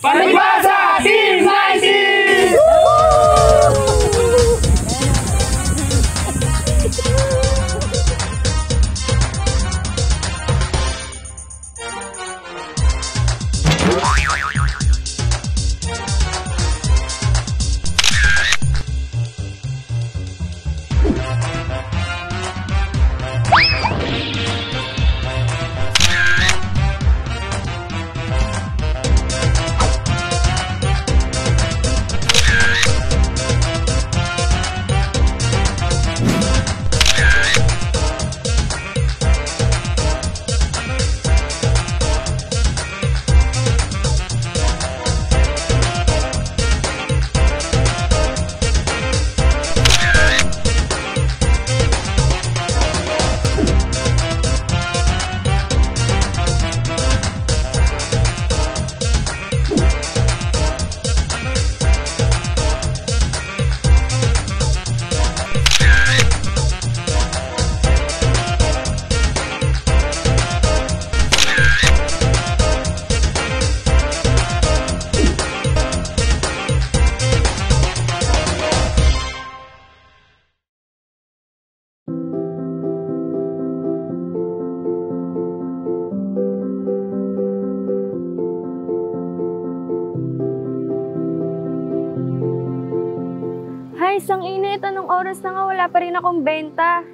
Palibasa Team 90! Ay, isang init. Anong oras na nga? Wala pa rin akong benta.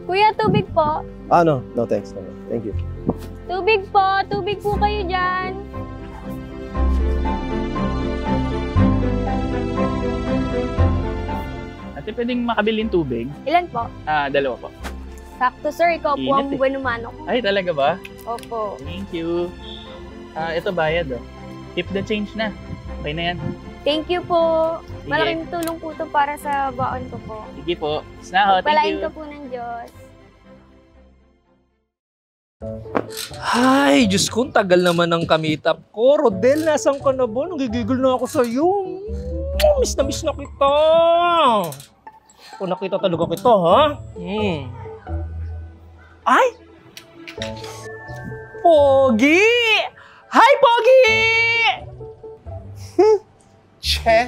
Kuya, tubig po. No. No, thanks. No. Thank you. Tubig po. Tubig po kayo dyan. Ate, pwedeng makabiling tubig? Ilan po? Dalawa po. Sakto, sir. Ikaw po ang Init eh. bueno mano ko. Ay, talaga ba? Opo. Thank you. Ito bayad oh. Keep the change na. Okay na yan. Thank you po. Sige. Malaking tulong po ito para sa baon ko po. Sige po. Snaho, thank Palain you. ka po ng Diyos. Ay, Diyos ko, tagal naman ng kamitap ko. Rodel, nasan ka na ba? Nagigigil na ako sa'yo. Miss na kita. Kung nakita talaga kita, ha? Ay! Pogi! Hi, Pogi! Che?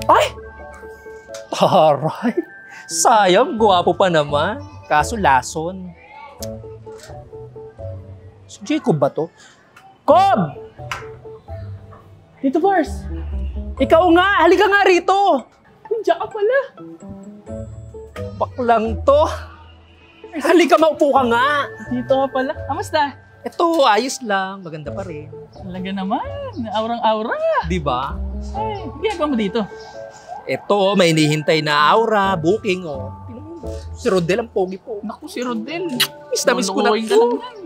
Ay! Taray! Sayang, guwapo pa naman. Kaso lason. Si Jacob ba to? Cob! Tito Bars! Ikaw nga! Halika nga rito! Diyan ka pala. Baklang to. Halika, maupo ka nga. Dito ka pala. Kamusta? Ito, ayos lang. Maganda pa rin. Talaga naman. Aurang-aura. Di ba? Ay, ginagawa mo dito? Ito, may hinihintay na aura, booking, oh. Si Rodel ang pogi po. Naku, si Rodel. Miss na miss ko na Lulukuhin ka to. lang yan.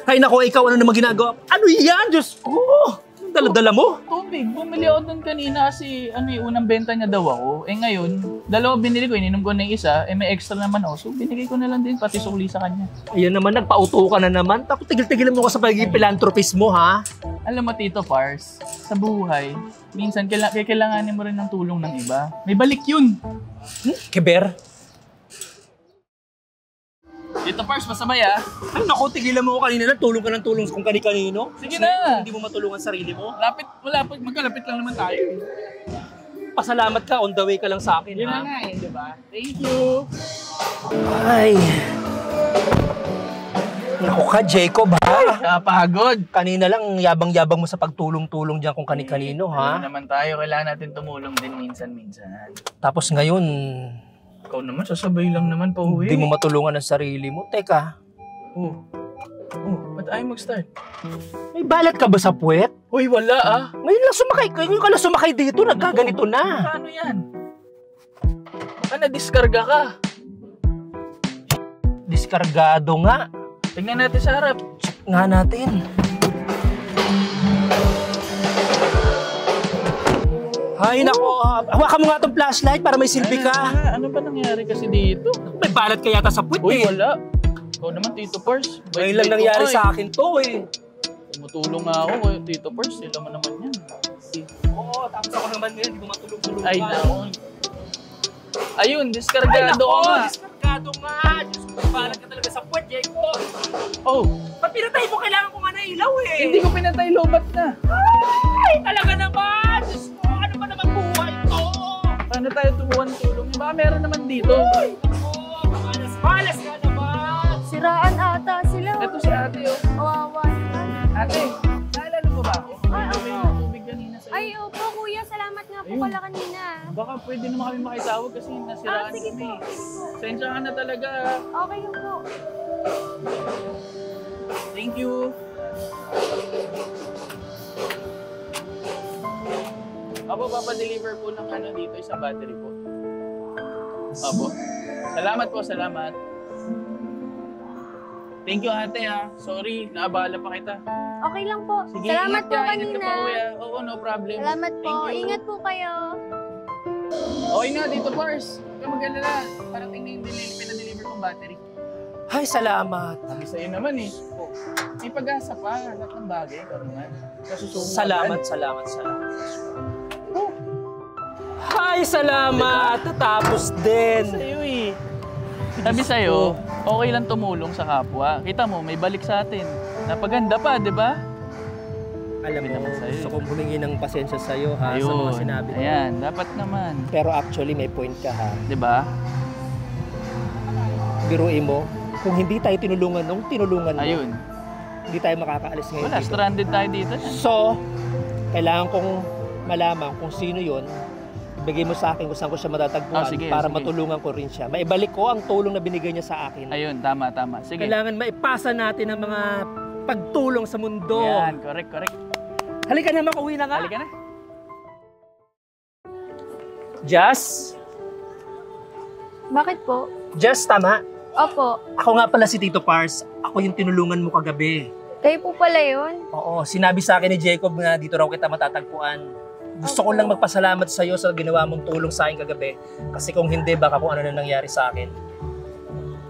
Ay, naku, ikaw ano naman ginagawa? Ano yan? Diyos ko! Ang dala-dala mo? Tubig. Bumili ako doon kanina kasi unang benta niya daw ako. Ngayon, dalawa binili ko. Ininom ko na yung isa. May extra naman ako. So, binigay ko na lang din pati suli sa kanya. Ayan naman, nagpauto ka na naman. Tapos tigil-tigilan mo ka sa pagiging philanthropist mo, ha? Alam mo, Tito Pars, sa buhay, minsan kailanganin mo rin ng tulong ng iba. May balik yun. Keber? Tito Pars, masabay ah. Ay, naku, tigilan mo ko kanina na. Tulong ka ng tulong kung kani-kanino. Sige na. Hindi mo matulungan sarili mo. Magkalapit lang naman tayo. Pasalamat ka, on the way ka lang sa akin, Yun ha? na nga eh, di ba? Thank you. Ay. Naku ka, Jacob, ha? Kapagod. Kanina lang, yabang-yabang mo sa pagtulong-tulong dyan kung kani-kanino, Ano ha? naman tayo, kailangan natin tumulong din minsan-minsan. Tapos ngayon, Ikaw naman, sasabay lang naman pa uwi. hindi mo matulungan ang sarili mo. Teka, Ba't ayaw mag-start? may balat ka ba sa puwet? Uy, wala ah. Ngayon ka lang sumakay dito, nagkaganito na. Paano yan? Baka na-discarga ka. Diskargado nga. Tingnan natin sa harap. Check nga natin. Ay, nako. Hawakan mo nga itong flashlight para may silbi ka. Ano ba nangyari kasi dito? May balat ka yata sa puwet, Uy, eh. wala. Ikaw naman, Tito Pars. Ngayon lang nangyari sa akin to, eh. Tumutulong nga ako, Tito Pars. Sila mo naman yan. Oo, tapos ako naman ngayon, hindi mo matulog-tulog. Ay, naon. Ayun, diskargado ka nga. Diskargado nga. Diyos ko, may balat ka talaga sa puwet, Jacob. Oh, Ba't pinatay mo, kailangan ko nga na ilaw eh. Hindi ko pinatay, lobat na. Ay, talaga naman! Diyos ko, ano ba naman buhay to? Paano tayo tumuhan tulong? Baka meron naman dito. Ay, ako, malas nga naman. Siraan ata sila. Ito si ate, oh. Kawawa naman. Ate, naalala mo ba ako? Ay, May opo. tubig kanina sa'yo. Ay, opo kuya. Salamat nga po Ayun. pala kanina. Baka pwede naman kami makitawag kasi nasiraan Sige kami. po. Sensya ka na talaga. Okay lang po. Thank you. Apo, papadeliver po ng ano dito, isang battery po. Apo. Salamat po, salamat. Thank you ate ha. Sorry, naabala pa kita. Okay lang po. Sige, Salamat ingat po ka, ingat kanina. ka pa kuya. Oo, no problem. Salamat po. Thank you. Ingat po kayo. Okay na, dito Pars. Huwag ka mag-alala. Parating na yung pinadeliver kong battery. Ay, salamat. Sabi sa'yo naman eh. Oh, may pag-asa pa. Lahat ng bagay, karungan. Kasusong Salamat. Ay, salamat. Tapos din. Sa'yo eh. Sabi sa'yo, okay lang tumulong sa kapwa. Kita mo, may balik sa atin. Napaganda pa, di ba? Alam mo, naman sa'yo. gusto kong humingi ng pasensya sa'yo ha, sa mga sinabi mo. Ayan, dapat naman. Pero actually, may point ka ha. Di ba? Biruin mo, kung hindi tayo tinulungan nung tinulungan mo, Ayun. hindi tayo makakaalis ngayon Wala, dito. stranded tayo dito. So, kailangan kong malaman kung sino yon. Bigay mo sa akin kung saan ko siya matatagpuan Sige, para sige. matulungan ko rin siya. Maibalik ko ang tulong na binigay niya sa akin. Ayun, tama. Sige. Kailangan maipasa natin ang mga pagtulong sa mundo. Yan, correct. Halika na, makauwi na nga. Halika na. Jazz? Bakit po? Jazz, tama. Opo. Ako nga pala si Tito Pars. Ako yung tinulungan mo kagabi. Kayo po pala yun? Oo, sinabi sa akin ni Jacob na dito raw kita matatagpuan. Gusto ko lang magpasalamat sa iyo sa ginawa mong tulong sa akin kagabi. Kasi kung hindi, baka kung ano na nangyari sa akin.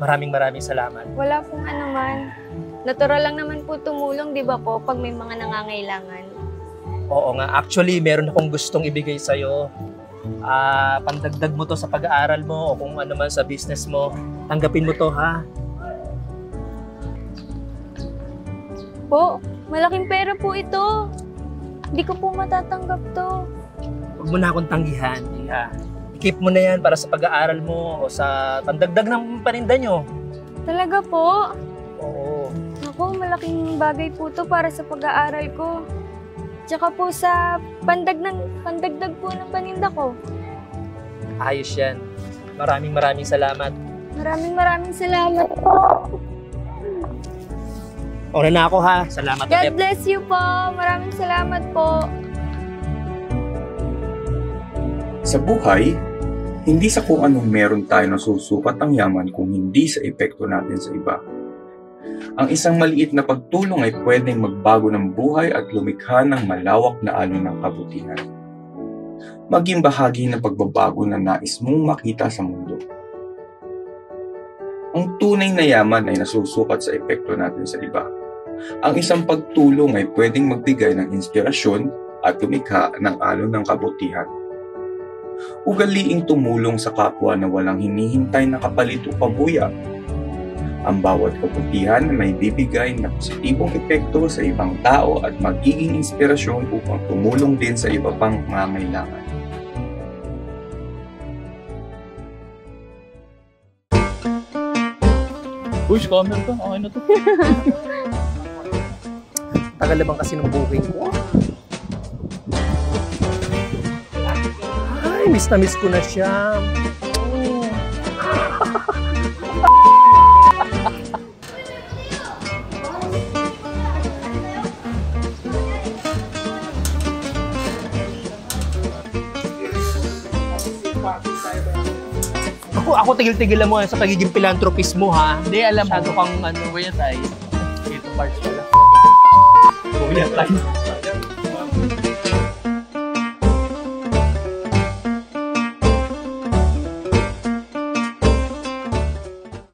Maraming salamat. Wala pong anuman. Natural lang naman po tumulong, di ba po, pag may mga nangangailangan. Oo nga, actually, meron akong gustong ibigay sa iyo. Pandagdag mo to sa pag-aaral mo o kung ano man sa business mo. Tanggapin mo to, ha? Po, malaking pera po ito. Hindi ko po matatanggap to. Huwag mo na akong tanggihan. I-keep mo na yan para sa pag-aaral mo o sa pandagdag ng paninda nyo. Talaga po? Oo. Ako, malaking bagay po to para sa pag-aaral ko. Tsaka po sa pandagdag po ng paninda ko. Ayos yan. Maraming salamat. Maraming salamat po. Ora na ako, ha? Salamat God ulit. bless you po. Maraming salamat po. Sa buhay, hindi sa kung anong meron tayo nasusukat ang yaman kung hindi sa epekto natin sa iba. Ang isang maliit na pagtulong ay pwedeng magbago ng buhay at lumikha ng malawak na alon ng kabutihan. Maging bahagi ng pagbabago na nais mong makita sa mundo. Ang tunay na yaman ay nasusukat sa epekto natin sa iba. Ang isang pagtulong ay pwedeng magbigay ng inspirasyon at lumikha ng alon ng kabutihan. Ugaliing tumulong sa kapwa na walang hinihintay na kapalit o pabuya. Ang bawat kabutihan ay may bibigay na positibong epekto sa ibang tao at magiging inspirasyon upang tumulong din sa iba pang pangangailangan. Uy, scammer ka. Okay na to. Tagal naman kasi ng booking ko. Ay, miss na miss ko na siya. Ako tigil-tigilan mo sa pagiging philanthropist mo, ha? Hindi, alam mo. Masyado kang ano. Kuya Tay. Dito parts wala. Kuya tayo.